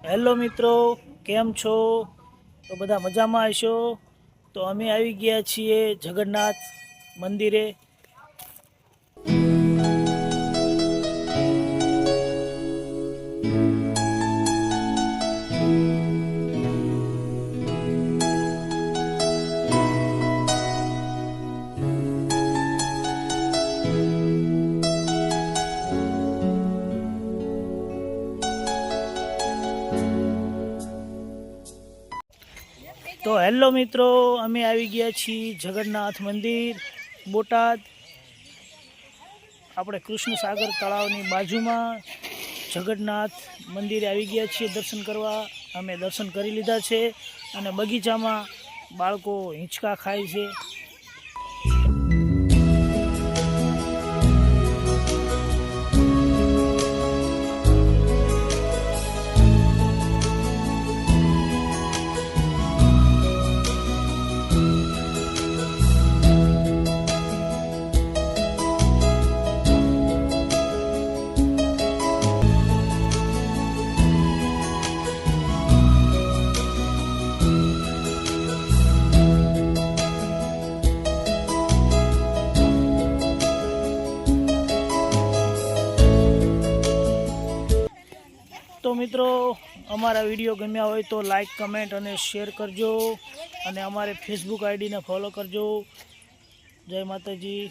Hello મિત્રો, કેમ છો? તો બધા મજામાં હશો? તો અમે આવી ગયા છીએ જગન્નાથ મંદિરે. તો હેલો મિત્રો, અમે આવી ગયા છીએ જગન્નાથ મંદિર બોટાદ. આપણે કૃષ્ણ સાગર તળાવની બાજુમાં જગન્નાથ મંદિરે આવી ગયા છીએ દર્શન કરવા. અમે દર્શન કરી લીધા છે અને બગીચામાં બાળકો હિંચકા ખાય છે. તો મિત્રો, અમારા વિડીયો ગમ્યા હોય તો લાઈક, કમેન્ટ અને શેર કરજો અને અમારે ફેસબુક આઈડીને ફોલો કરજો. જય માતાજી.